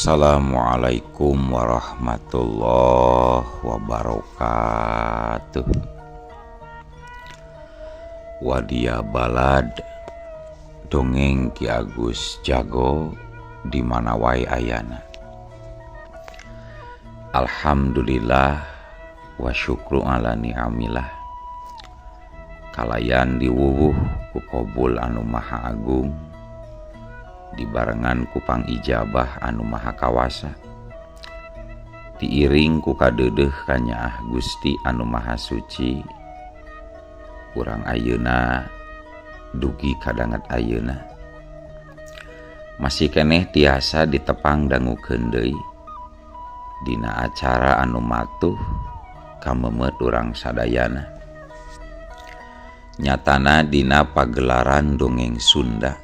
Assalamualaikum warahmatullahi wabarakatuh. Wadia balad dongeng Ki Agus Jago di mana wae ayana. Alhamdulillah wa syukru ala ni'amillah. Kalayan diwuwuh ku Qobul anu maha agung, dibarengan ku pangijabah anu maha kawasa, diiring ku kadeudeuh ka Nyaah Gusti anu maha suci. Urang ayeuna dugi kadanget ayeuna masih keneh tiasa ditepang dangukeun deui dina acara anu matuh kamemet urang sadayana. Nyatana dina pagelaran dongeng Sunda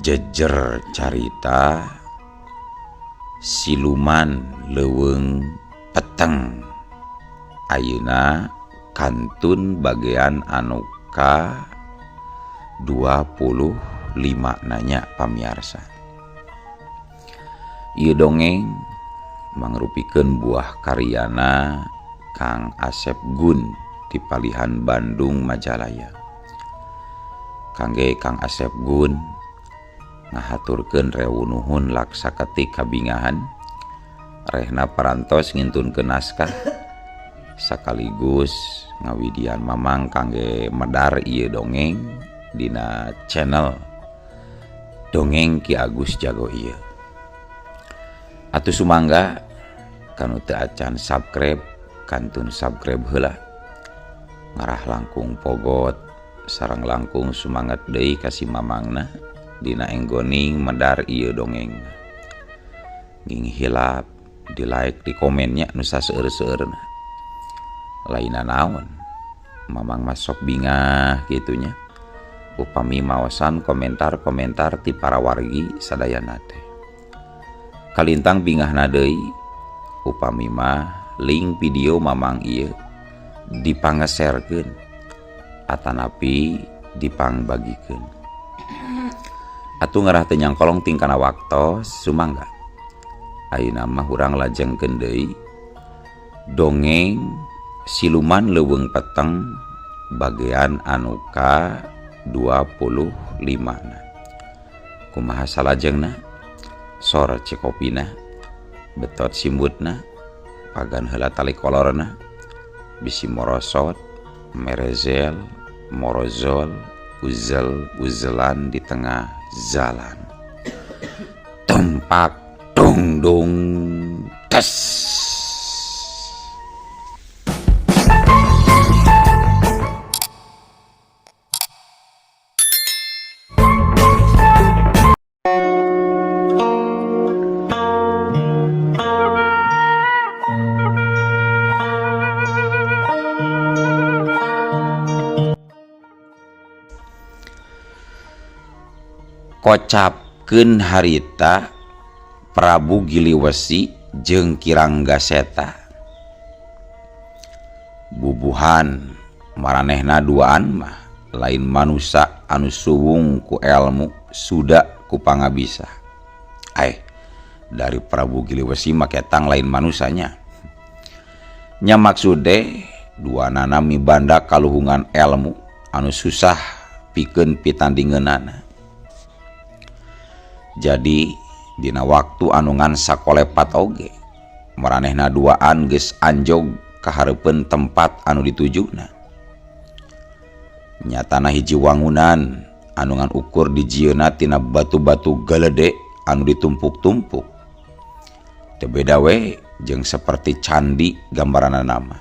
jejer carita siluman leuweung peteng. Ayeuna kantun bagian anu ka 25 nanya pamiarsa. Ieu dongeng mangrupikeun buah karyana Kang Asep Gun di Palihan Bandung Majalaya. Kangge Kang Asep Gun ngahaturkeun rewu nuhun laksa ketik kabingahan rehna parantos ngintunkeun naskah sakaligus ngawidian mamang kangge medar ieu dongeng dina channel dongeng Ki Agus Jago ieu. Atuh sumangga kanu teu acan subscribe kantun subscribe heula, ngarah langkung pogot sareng langkung sumanget deui ka si mamangna dina enggoning medar ieu dongeng. Ging hilap di like di komennya nu saseueur-seueurna. Laina naon mamang masok bingah gitunya upami maosan komentar-komentar ti para wargi sadayana teh. Kalintang bingahna deui upami mah link video mamang ieu dipangeserkeun atanapi dipangbagikeun. Atuh ngarah teu nyangkolong tingkana waktos sumangga ayeuna mah urang lajengkeun deui dongeng siluman leuweung peteng bagian anu ka 25 na. Kumaha salajengna? Sor cekopina, betot simbutna, pagan heula tali kolorna, bisi morosot, merezel, morozol, uzel-uzelan di tengah jalan. Tempak dong dong tes. Kocapkeun harita Prabu Giliwesi jeung Kiranggaseta. Bubuhan maranehna duaan mah lain manusia anu suwung ku elmu suda ku pangabisa. Dari Prabu Giliwesi make tang lain manusanya. Nya maksude duanana mibanda kaluhungan elmu anu susah pikeun pitandingeunana. Jadi dina waktu anu ngan sakolepat oge maranehna duaan geus anjog ka hareupeun tempat anu ditujuna. Nyatana hiji wangunan anu ngan ukur dijieuna tina batu-batu galede anu ditumpuk-tumpuk. Teu beda we jeung saperti candi gambaranna nama.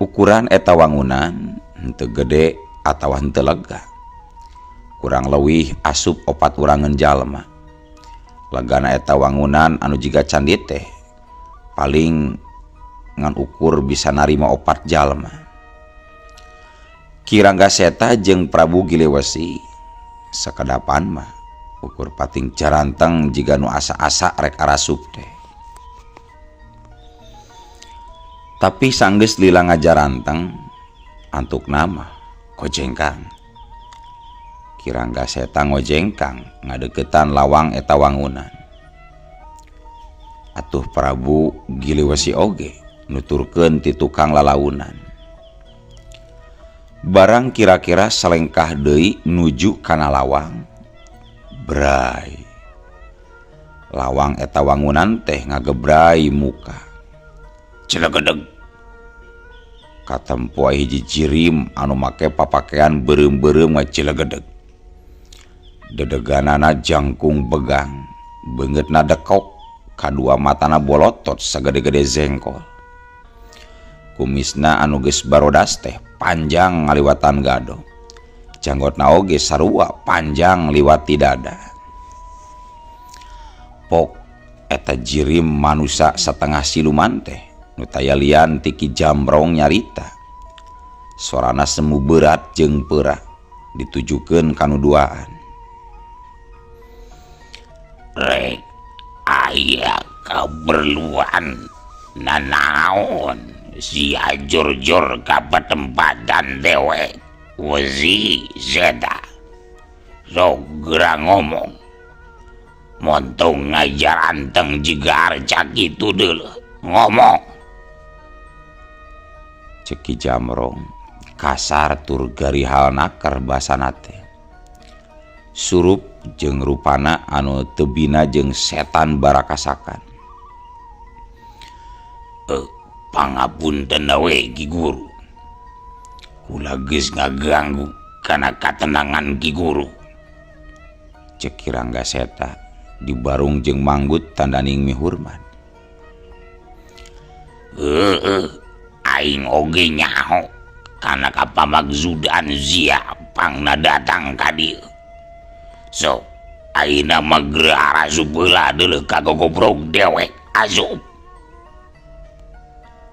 Ukuran eta wangunan henteu gede atawa henteu lega. Kurang leuwih asup 4 urangan jalma. Legana eta wangunan anu jiga candi teh paling ngan ukur bisa narima 4 jalma. Kiranggaseta jeung Prabu Giliwesi sakadapan mah ukur pating jaranteng jiga nu asa-asa rek arasup teh. Tapi sanggeus lila ngajaranteng antuk nama kojengkang. Kirangga Seta ngojengkang ngadeketan lawang eta wangunan. Atuh Prabu Giliwesi oge nuturkeun ti tukang lalaunan. Barang kira-kira salengkah deui nuju kana lawang, bray. Lawang eta wangunan teh ngagebrai muka. Cilegedeg. Katempo hiji jirim anu make papakean beureum-beureum ngacilegedeg. Dedeganana jangkung begang, beungeutna dekok, kadua matana bolotot sagede-gede zengkol. Kumisna anu geus barodas teh panjang ngaliwatan gado. Janggotna oge sarua panjang liwat ti dada. Pok eta jirim manusa satengah siluman teh nu tayalian ti Ki Jamrong nyarita. Sorana semu berat jeung peura ditujukeun kanu duaan. Rek aya kaberluan nanaon si ajur-jur ka patempatan dewek Wezi Zeta. Sok geura ngomong. Montong ngajar anteng jiga arca kitu deuleuh. Ngomong. Cek Ki Jamrong kasar tur garihal nakar basana teh. Surup jeung rupana anu teu bina jeung setan barakasakan. Pangapunten we Ki Guru. Kula geus ngaganggu kana katenangan Ki Guru. Cek Kirangga Seta dibarung jeung manggut tandaning mihurman. Aing oge nyaho kana kapamagzudan zia pangna datang ka dieu. So, ayeuna mageura asup heula deuleuh ka gogobrog dewek asup.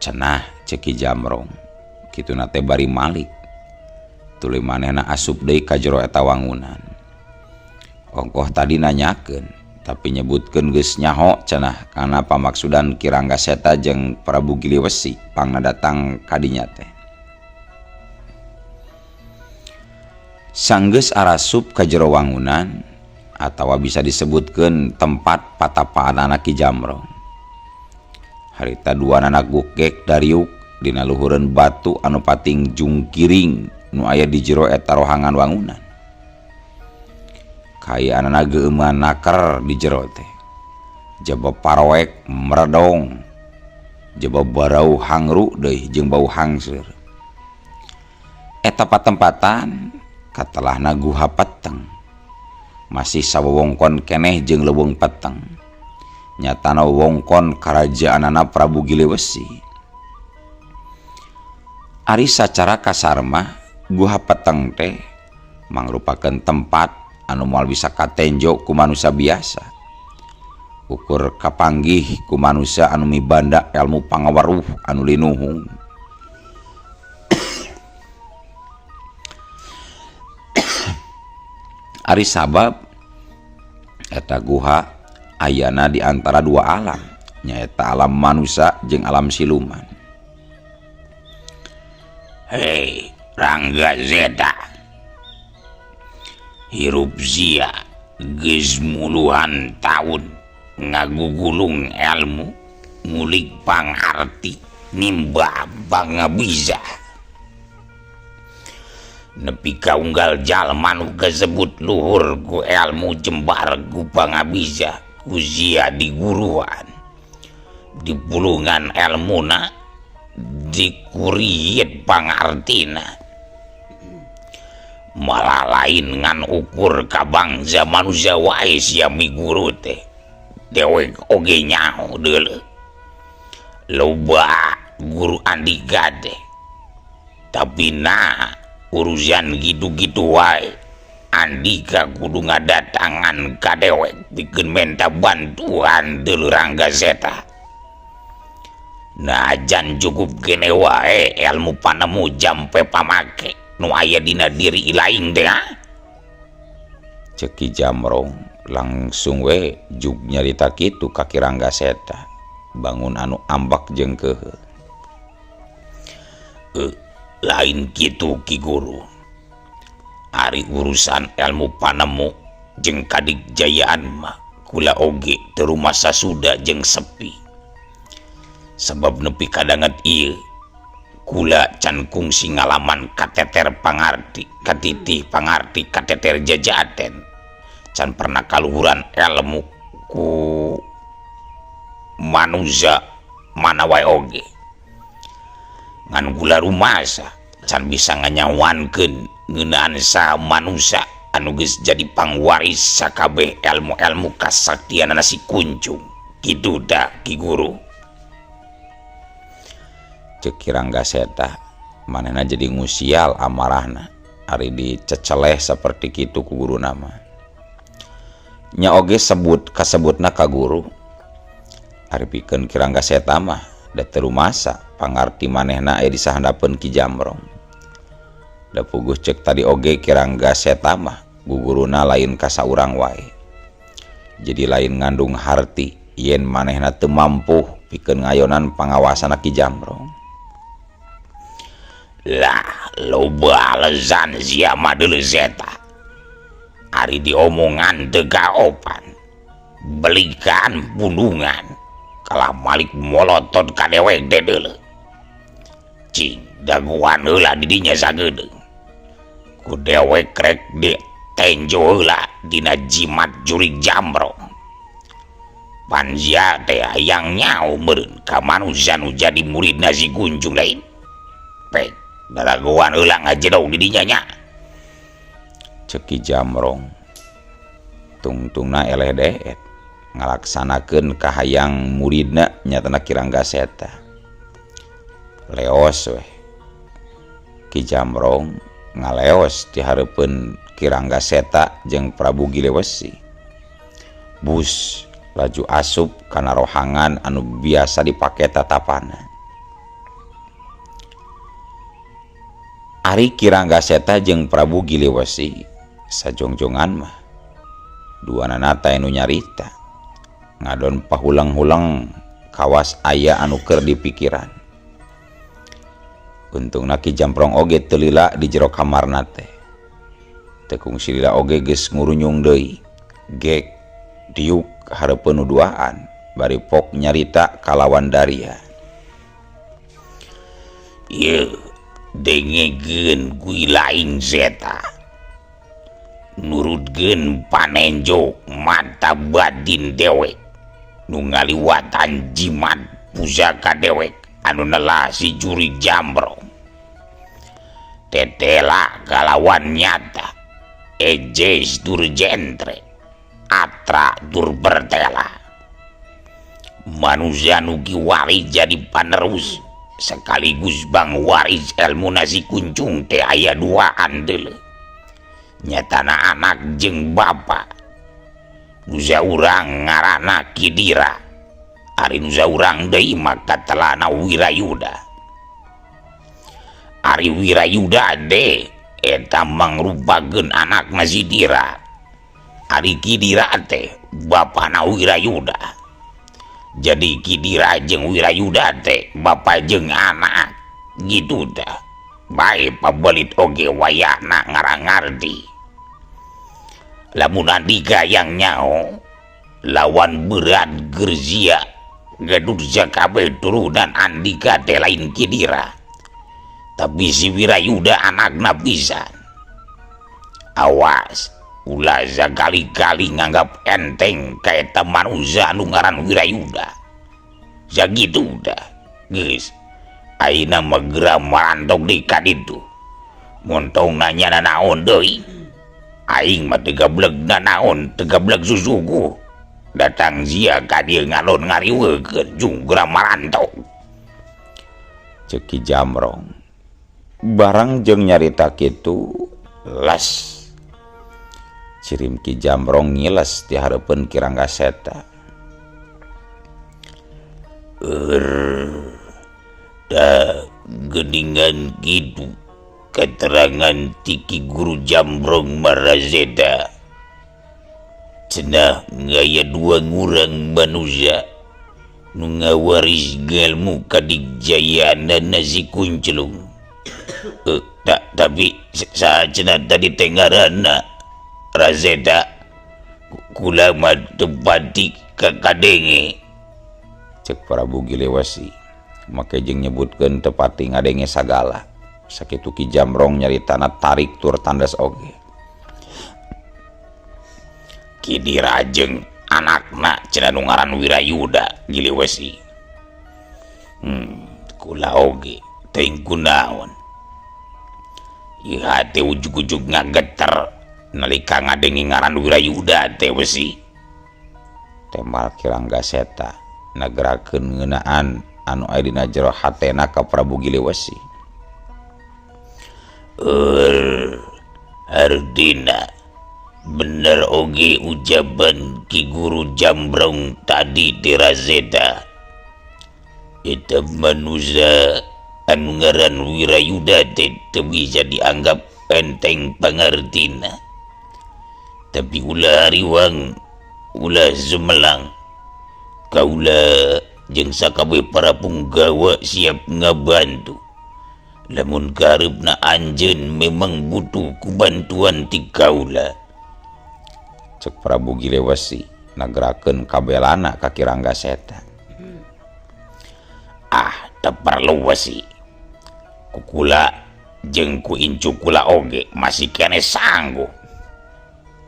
Cenah cek Ki Jamrong, kituna teh bari malik. Tuluy manehna asup deui ka jero eta wangunan. Ongkoh tadi nanyakeun, tapi nyebutkeun geus nyaho cenah kana pamaksudan Kirangga Seta jeung Prabu Giliwesi pangna datang ka dinya teh. Sanggeus arasup ka jero wangunan atawa bisa disebutkeun tempat patapaanana Ki Jamrong. Harita duanana gukek dariuk dina luhureun batu anu pating jungkiring nu aya di jero eta rohangan wangunan. Kayaanana geuman naker di jero teh. Jaba paroek meredong. Jaba barau hangru deui jeung bau hangseur. Eta patempatan katelahna guha peteng. Masih sawewongkon keneh jeung leuweung peteng. Nyatana wongkon karajaanana Prabu Giliwesi. Ari sacara kasar mah guha peteng teh mangrupakeun tempat anu moal bisa katenjo ku manusia biasa. Ukur kapanggih ku manusia anu mibanda ilmu pangaweruh anu linuhung. Ari sabab eta guha ayana di antara dua alam, nyaeta alam manusia jeung alam siluman. Hei, Rangga Zeta. Hirup zia geus muluhan taun ngagugulung ilmu, ngulik pangarti, nimba pangabisa. Nepi ka unggal jalma nu kasebut luhur ku ilmu jembar ku pangabisa ku zia di guruan. Di pulungan ilmuna dikuriet pangartina. Malah lain ngan ukur ka bangsa manusia wae sia miguru teh. Dewek oge nyaho deuleuh. Loba guru andi gade. Tapi nah urusan gitu-gitu wae Andika kudu ngadatangan ka dewek bikin minta bantuan deuleuh Rangga Zeta. Nah jan cukup kene wae ilmu panemu jampe pamake nu aya dina diri ilaing teh. Cek Ki Jamrong langsung we jug nyarita kitu ka Ki Rangga Seta bangun anu ambak jeung keuheul. Lain kitu Ki Guru. Ari urusan ilmu panemu jeung kadigjayaan mah kula oge teu rumasa suda jeung sepi. Sabab nepi kadanget ieu kula can kungsi ngalaman kateter pangarti katitih pangarti kateter jajaten can pernah kaluhuran ilmu ku manusia mana wae oge. Ngan kula rumasa can bisa nganyawankeun ngeunaan saha manusia anu geus jadi pangwaris sakabeh ilmu-ilmu kasaktianana si Kuncung. Kitu da Ki Guru. Ceuk Kirangga Seta manehna jadi ngusial amarahna ari diceceleh saperti kitu ku guru nama. Nya oge kasebutna ka guru. Ari pikeun Kirangga Seta mah da teu rumasa pangarti manehna aya di sahandapeun Ki Jamrong. Da puguh cek tadi oge Kirangga Seta mah guguruna lain ka saurang wae. Jadi lain ngandung harti yen manehna teu mampu pikeun ngayonan pangawasana Ki Jamrong. Lah loba alesan sia mah deuleu zeta. Ari diomongan teu kaopan. Belikan pundungan kalah malik molotot ka dewek teh deuleu. Cing daguan heula di dinya sagedeung. Ku dewek rek di tenjo heula dina jimat jurig Jamrong. Panjia teh hayang nyao meureun ka manusia nu jadi muridna si Kunjung lain. Pek daraguan heula ngajedog di dinya nya. Ceuk Ki Jamrong tungtungna eleh deet ngalaksanakeun kahayang muridna nyatana Kirangga Seta. Leos weh Ki Jamrong ngaleos di hareupeun Kirangga Seta jeung Prabu Gilewesi. Bus laju asup kana rohangan anu biasa dipake tatapana. Ari Kirangga Seta jeung Prabu Gilewesi sajongjongan mah duanana teh nu nyarita ngadon pahulang-hulang kawas aya anu keur dipikiran. Untungna Ki Jamrong oge teu lila di jero kamarna teh. Teu kungsi lila oge geus ngurunyung deui. Gek diuk hareupeun nu duaan bari pok nyarita kalawan Daria. Ieu dengegeun kui lain zeta. Nurutkeun panenjo mata badin dewek nu ngaliwatan jimat pusaka dewek anu nelah si Jurig Jamrong. Tetela kalawan nyata ejes durjentre atra durbertela. Manusia nu kiwari jadi panerus sekaligus bang waris ilmu nasi Kuncung teh aya duaan deuleu. Nyatana anak jeung bapa nu urang ngaranna Kidira. Ari nu urang deui mah katelana Wirayuda. Ari Wirayuda de eta mangrupakeun anak Mazidira. Ari Kidira teh bapana Wirayuda. Jadi Kidira jeung Wirayuda teh bapa jeung anak gitu dah. Bae pabelit oge wayahna ngarangardi. Lamun Andika yang nyao lawan berat Gerzia Gadurja kabeh turunan Andika teh lain Kidira. Tapi si Wirayuda anakna pisan. Awas ulah sakali-kali nganggap enteng kaeta manusia anu ngaran Wirayuda. Sagitu dah geus ayeuna mah geura marantok di kaditu. Montong nanya naon deui. Aing mah teu gablegna naon, teu gableg susuku. Datang zia ka dieu ngalon ngariweukeun jung geura marantok. Ceuk Ki Jamrong barang jeung nyarita kitu las cirim Ki Jamrong ngiles di hareupeun Kirangga Seta. Da geningan kitu keterangan ti Ki Guru Jamrong Marazeda. Cenah ngaya dua ngurang manusia nu ngawaris ilmu kadigjayaanna si Kunclung. Tapi Sajeuna tadi tengarana Razeda kula mah tepati ka kadenge, cek Prabu Giliwesi. Make jeung nyebutkeun tepati ngadenge sagala. Sakitu Ki Jamrong nyaritana tarik tur tandas oge. Ki Dirajeng anakna cenah nu ngaran Wirayuda Giliwesi. Kula oge teuing kunaon. Ieu hate ujug-ujug ngageter nalika ngadenge ngaran Wirayuda teh Wesi. Tembal Ki Ranggaseta nagerakeun ngeunaan anu aya dina jero hatena ka Prabu Giliwesi. Ardina bener oge ujaban Ki Guru Jambrong tadi di Razeda. Eta manusia anu ngaran Wirayuda teh teu bisa dianggap enteng pangartina. Tapi ulah hariwang, ulah Zumelang, kaula jeung sakabeh para punggawa siap ngabantu. Lamun kareupna anjeun memang butuh ku bantuan ti kaula. Cek Prabu Giliwesi nagerakeun kabelana ka Ki Ranggaseta. Teu perlu Wesi. Kukula jeung ku incu kula oge masih kene sanggup.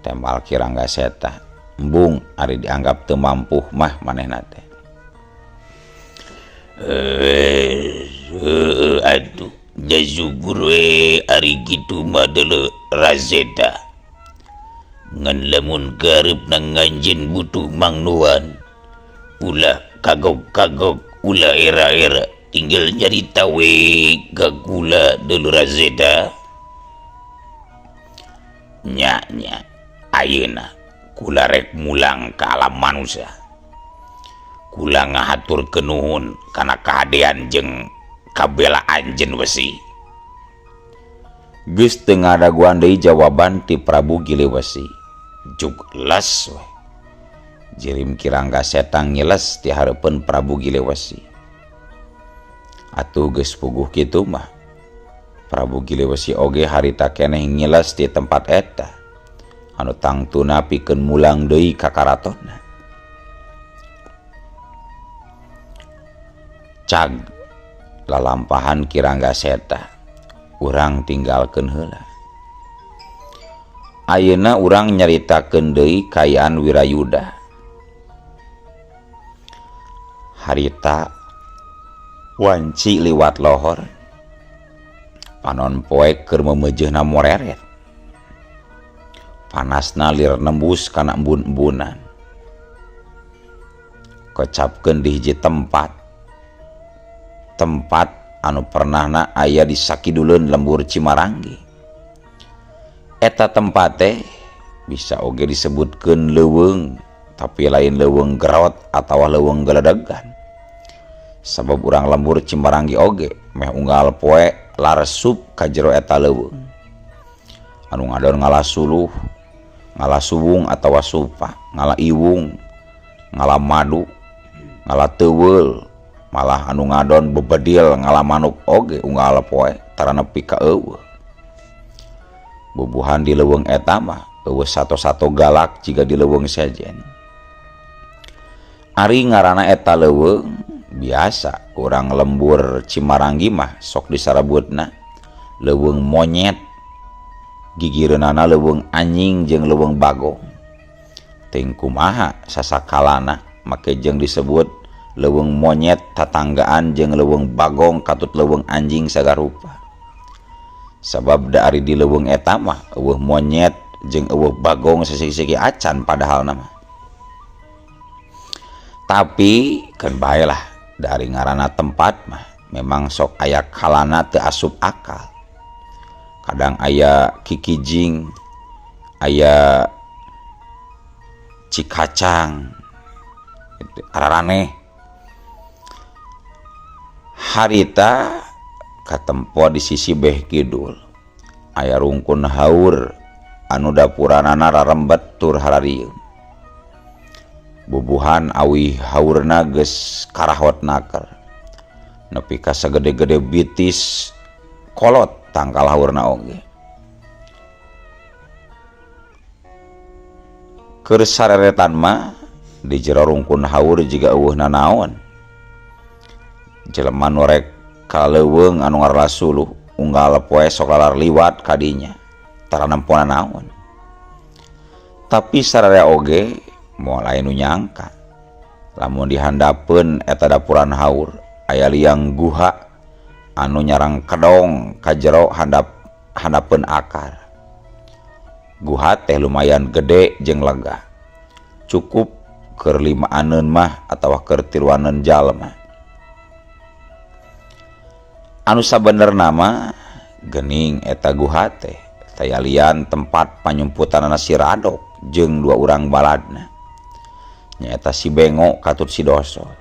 Tembal Ki Ranggaseta, embung ari dianggap teu mampu mah manehna teh. Aduh, jazubur ari kitu mah deuleu Razeda. Ngan lamun kareupna nganjeun butuh mangnuan, ulah kagok-kagok, ulah era-era, tinggal nyarita we ka kula deuleu Razeda. Nya ayeuna kula rek mulang ka alam manusia. Kula ngahaturkeun nuhun kana kahadean jeung kabela anjeun Wesi. Geus teu ngadaguan deui jawaban ti Prabu Giliwesi. Jug les we. Jirim Ki Ranggaseta ngiles ti hareupeun Prabu Giliwesi. Atuh geus puguh kitu mah. Prabu Giliwesi oge harita keneh ngiles di tempat eta. Anu tangtuna pikeun mulang deui ka karatonna. Cag lalampahan Ki Ranggaseta urang tinggalkeun heula. Ayeuna urang nyaritakeun deui kayaan Wirayuda. Harita wanci liwat lohor panon poek keur memeujeuhna moreret. Panasna lir nembus kana embun-embunan. Kocapkeun di hiji tempat anu pernahna aya di sakiduleun lembur Cimaranggi. Eta tempat teh bisa oge disebutkeun leuweung, tapi lain leuweung gerot atawa leuweung geledegan. Sabab urang lembur Cimaranggi oge meh unggal poe laresup ka jero eta leuweung. Anu ngadon ngala suluh, ngala suwung atawa supa, ngala iwung, ngala madu, ngala teuweul, malah anu ngadon bebedil ngala manuk oge unggal poe tara nepi ka eueuh. Bubuhan di leuweung eta mah eueuh sato-sato galak jiga di leuweung sejen. Ari ngaranna eta leuweung biasa urang lembur Cimaranggi mah sok disarabutna leuweung monyet, gigireunana leuweung anjing jeung leuweung bagong. Teuing kumaha sasakalana make jeung disebut leuweung monyet tatanggaan jeung leuweung bagong katut leuweung anjing sagarupa. Sabab da ari di leuweung eta mah eueuh monyet jeung eueuh bagong sesigi-sigi acan padahal nama. Tapi keun bae lah dari ngaranna tempat mah memang sok aya kalana teu asup akal. Kadang aya kikijing, aya cikacang, araraneh. Harita katempo di sisi beh kidul aya rungkun haur anu dapuranana rarembet tur hararieum. Bubuhan awi haurna geus karahot naker nepi ka sagede-gede bitis kolot tangkal haurna oge. Keur sareretan mah di jero rungkun haur jiga eueuhna naon. Jelema nu rek kaleuweung anu ngaranna Suluh unggal poe sok lalar liwat kadinya tara nempona naon. Tapi sararea oge moal aya nu nyangka lamun dihandapeun eta dapuran haur aya liang guha anu nyarang kedong ka jero handapeun akar. Guha teh lumayan gede jeung lega. Cukup keur 5 mah atawa keur 3 jalma. Anu sabenerna mah geuning eta guha teh tayalian tempat panyumputanana si Radok jeung 2 urang baladna. Nyaeta si Bengo katut si Dosol.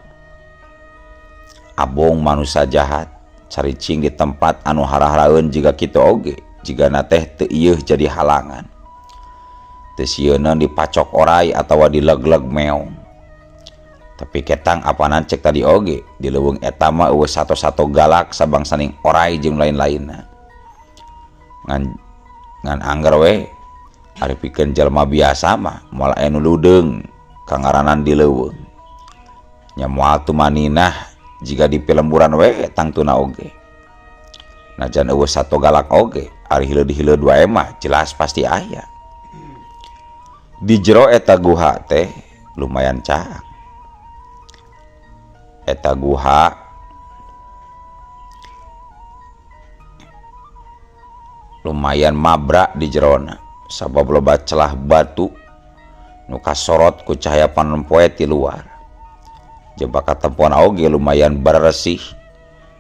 Abong manusia jahat caricing di tempat anu hara-haraeun jiga kitu oge jigana teh teu ieuh jadi halangan. Teu sieuna dipacok oray atawa dileg-leg meong. Tapi ketang apanan cek tadi oge di leuweung eta mah eueuh sato-sato galak sabangsaning oray jeung lain-lainna. Ngan angger we ari pikeun jalma biasa mah moal aya nu ludeung kangaranan di leuweung. Nya moal tumaninah jika di pelemburan we tangtuna oge. Najan eueuh sato galak oge ari hileud-hileud wae mah jelas pasti aya. Di jero eta guha teh lumayan caang. Eta guha lumayan mabrak di jerona sabab loba celah batu nu kasorot ku cahaya panon poe ti luar. Jebaka tempona oge lumayan beresih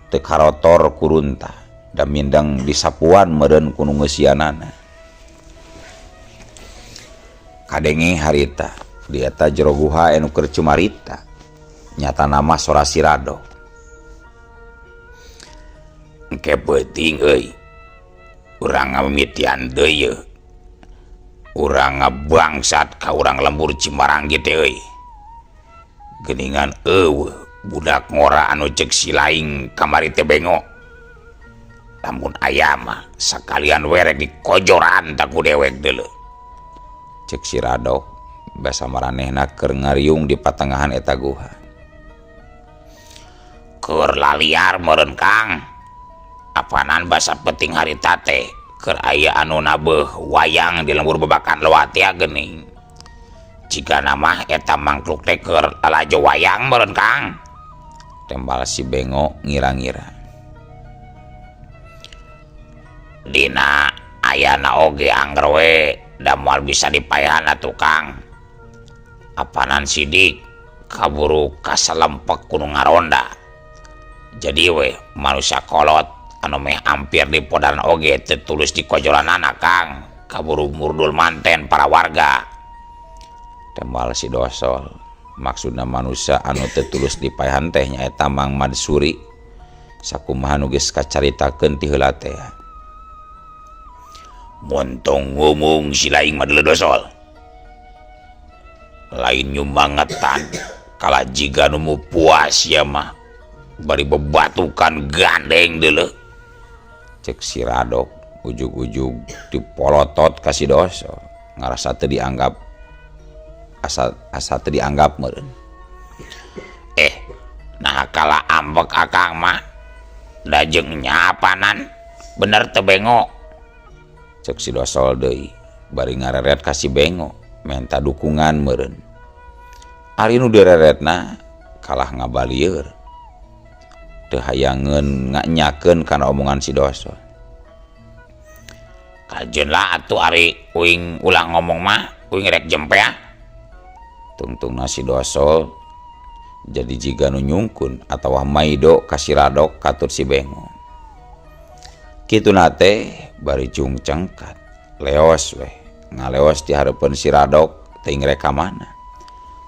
teu karotor kurunta da mindeng disapuan meureun ku nu ngeusianana. Kadenge harita di eta jero guha anu keur cumarita nyata nama sora si Radok. Engke peuting euy. Urang ngamimitian deui yeuh. Urang ngabangsat ka urang lembur Cimarang kitu euy. Geuningan eueuh budak ngora anu ceuk si laing kamari teh Bengo. Lamun aya mah sakalian we rek dikojoran tak ku dewek deuleu. Cek si Radok basa maranehna keur ngariung di patengahan eta guha. Keur laliar meureun Kang. Apanan basa penting harita teh keur aya anu nabeuh wayang di lembur babakan lewat ya geuning. Jika nama eta mangkluk teh keur lalajo wayang meureun Kang. Tembal si Bengo ngira-ngira. Dina ayana oge angger we da moal bisa dipaehan atuh Kang. Apanan sidik kaburu kasalempek kudu ngaronda. Jadi we manusia kolot anu meh hampir di podaran oge teu tulus dikojoranana Kang. Kaburu murdul manten para warga. Tembal si Dosol. Maksudna manusia anu teu tulus dipaehan teh nyaeta Mang Madsuri. Sakumaha nu geus kacaritakeun ti heula teh. Montong ngomong si laing mah Dosol. Lain nyumangetan kala jiga nu puas ya mah bari bebatukan gandeng deuleu. Cek si Radok ujug-ujug dipolotot ka si Dosol ngarasa teu dianggap asa teu dianggap meureun. Nah kala ambek akang mah da jeung nyapanan bener teu Bengo. Cek si Dosol deui bari ngareret ka si Bengo menta dukungan meureun. Ari nu direretna kalah ngabalieur. Teu hayangeun nganyakeun kana omongan si Dosol. Kajeun lah atuh ari uing ulang ngomong mah uing rek jempea. Tungtungna si Dosol jadi jiga nu nyungkun atawa maido ka si Radok katut si Bengo. Kituna teh bari cung cengkat leos weh ngaleos di hareupeun si Radok teuing rek ka mana.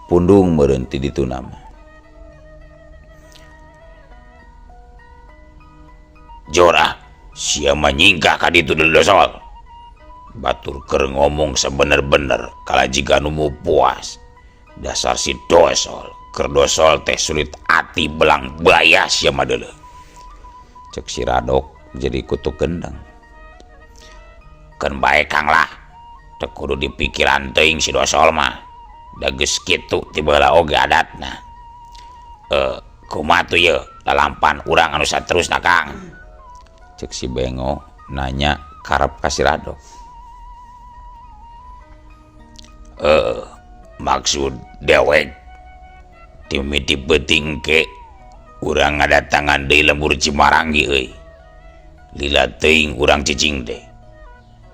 Pundung meureun ti dituna mah. Jorah sia mah nyingkah ka ditu Dosol. Batur keur ngomong sebener-bener kala jiga nu puas. Dasar si Dosol keur Dosol teh sulit ati belang baya sia mah deuleu. Cek si Radok jadi kutu gendeng. Keun bae Kang lah teu kudu dipikiran teuing si Dosol mah. da geus kitu ti baheula oge adatna. Kumaha tuh ye lalampan urang anu saterusna Kang? Cek si Bengo nanya karep ka si Rado. Maksud dewek timiti beuting ke urang ngadatangan deui lembur Cimaranggi euy. Lila teuing urang cicing teh.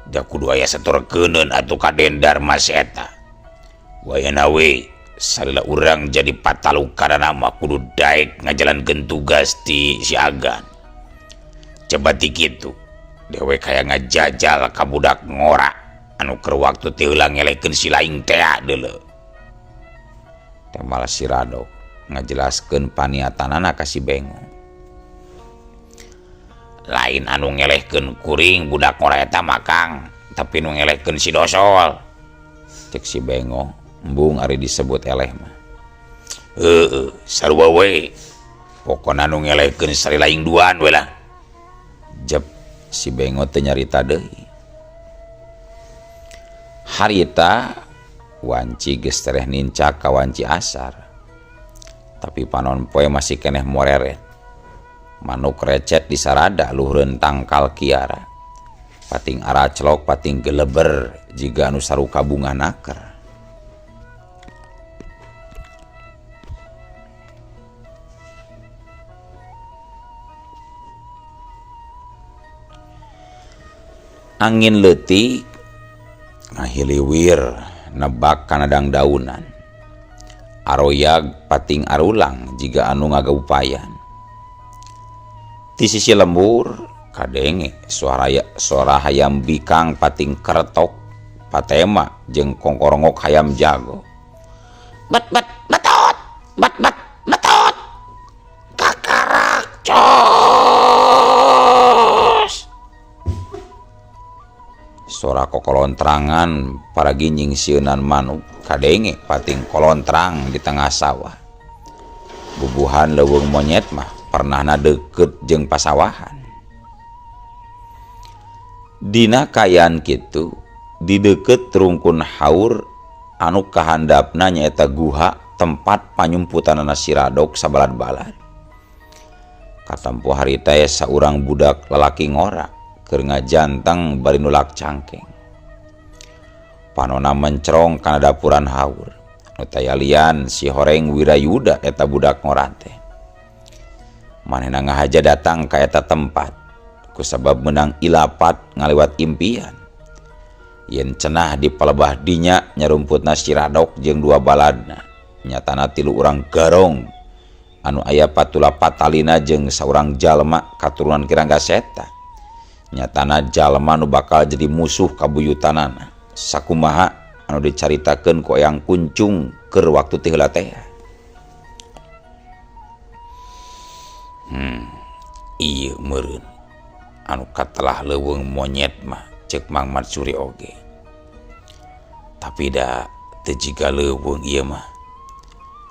Da kudu aya satorkeuneun atuh ka Dendar Mas eta. Wayana we salila urang jadi patalukana mah kudu daek ngajalankeun tugas ti si Agan. Coba ti kitu dewek kaya ngajajal ka budak ngora anu keur waktu teh heula ngelekeun si laing teh deuleu. Temal si Rado ngajelaskeun paniatanana ka si Bengo. Lain anu ngelehkeun kuring budak ngora eta mah Kang, tapi nu ngelehkeun si Dosol. Cek si Bengo, embung ari disebut eleh mah. Sarua we. Pokona nu ngelehkeun sari laing duaan we lah. Jep si Bengo teu nyarita deui. Harita wanci geus tereh nincak ka wanci asar. Tapi panon poe masih keneh moreret. Manuk recet di sarada luhureun tangkal kiara. Pating araclok pating geleber jiga anu saruka bunga naker. Angin leutik ngahiliwir nebak kana dangdaunan. Aroyag pating arulang jiga anu ngagaupayan. Di sisi lembur kadenge suara hayam bikang pating keretok patema jeung kongkorongok hayam jago. Betot betot kakarak cos. Suara kokolontrangan para ginjing sieunan manuk kadenge pating kolontrang di tengah sawah. Bubuhan leuweung monyet mah pernahna deukeut jeung pasawahan. Dina kayan kitu di deukeut rungkun haur anu kahandapna nyaeta guha tempat panyumputanana si Radok sabalad-balad. Katempo harita saurang budak lalaki ngora keur ngajanteng bari nulak cangkeng. Panona mencrong kana dapuran haur. Nu tayalian si Horeng Wirayuda eta budak ngora teh. Manehna ngahaja datang ka eta tempat kusabab menang ilapat ngaliwat impian. Yen cenah di palebah dinya nyarumputna si Radok jeung dua baladna. Nyatana 3 urang garong anu aya patula patalina jeung saurang jalma katurunan Kirangga Seta. Nyatana jalma nu bakal jadi musuh kabuyutanana. Sakumaha anu dicaritakeun ku Eyang Kuncung keur waktu teh heula teh. Iya meureun anu katelah leuweung monyet mah ceuk Mang Matsuri oge. Tapi da teu jiga leuweung ieu mah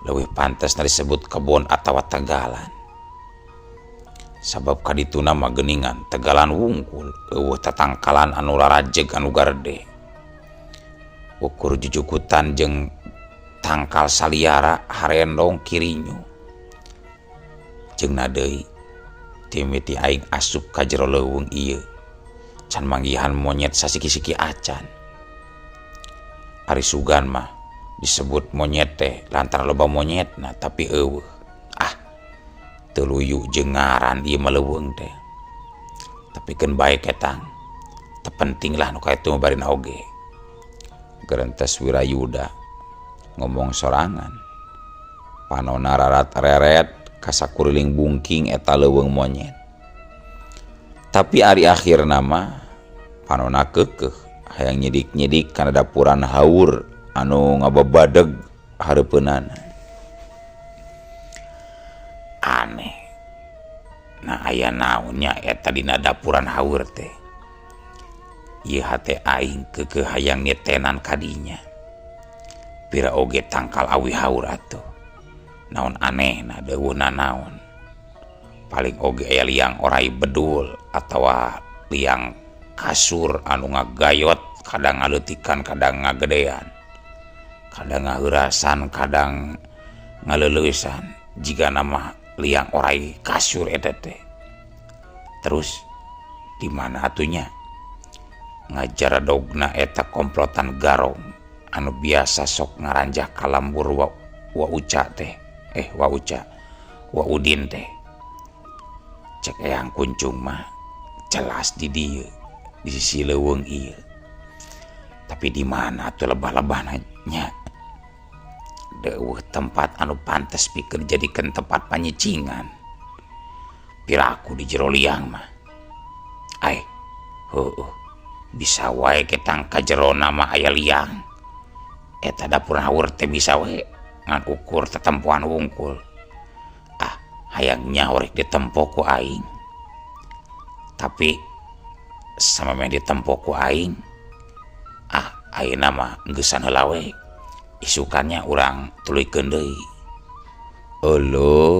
leuwih pantesna disebut kebon atawa tegalan. Sabab kadituna mah geuningan tegalan wungkul eueuh tatangkalan anu larajeg anu garde. Ukur jujukutan jeung tangkal saliara harendong kirinyu. Jeung deui timiti aing asup ka jero leuweung ieu can manggihan monyet sasiki-siki acan. Ari sugan mah disebut monyet teh lantaran loba monyetna tapi eueuh. Teu luyu jeung ngaran ieu mah leuweung teh. Tapi keun bae ketang. Teu penting lah nu kaetu mah barina oge. Gerentes Wirayuda ngomong sorangan. Panona rarat reret kasakuriling bungking eta leuweung monyet. Tapi ari akhir nama panona keukeuh hayang nyidik-nyidik kana dapuran haur anu ngababadeg hareupeunana. Aneh. Nah aya naonnya eta dina dapuran haur teh. Ieu hate aing keukeuh hayang nyetenan kadinya. Pira oge tangkal awi haur atuh. Naon anehna deueuna naon. Paling oge aya liang orai bedul atawa liang kasur anu ngagayot kadang ngaleutikan kadang ngagedean. kadang ngaheurasan kadang ngaleleusan jika nama liang orai kasur eta teh. Terus di mana atunya ngajar dogna eta komplotan garong anu biasa sok ngaranjah kalambur wa uca teh wa udin teh. Cek eyang kuncung mah jelas di dieu di sisi leuweung ieu. Tapi di mana tuh lebah-lebahna nya? Deueuh tempat anu pantes pikeun jadikeun tempat panyicingan. Piraku di jero liang mah. Bisa wae ketang ka jero nama aya liang. Eta dapur haur teh bisa wae ngan ukur tetempoan wungkul. Hayangnya orek ditempo ku aing. Tapi sama meh ditempo ku aing. Ayeuna mah geus heula we. Isukannya urang tuluykeun deui. Olo.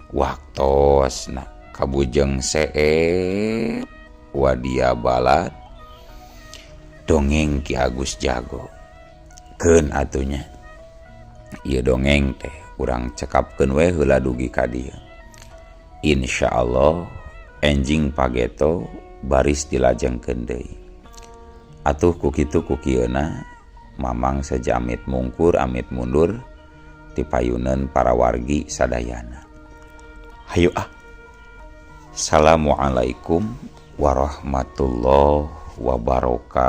Waktosna kabujeng seep wadia balad. Dongeng Ki Agus Jago. Keun atunya. Ieu dongeng teh urang cekapkeun we heula dugi ka dieu. Insyaallah enjing pageto baris dilajengkeun deui. Atuh ku kitu ku kieuna mamang saja amit mungkur amit mundur ti payuneun para wargi sadayana. Hayu Assalamualaikum warahmatullahi wabarakatuh.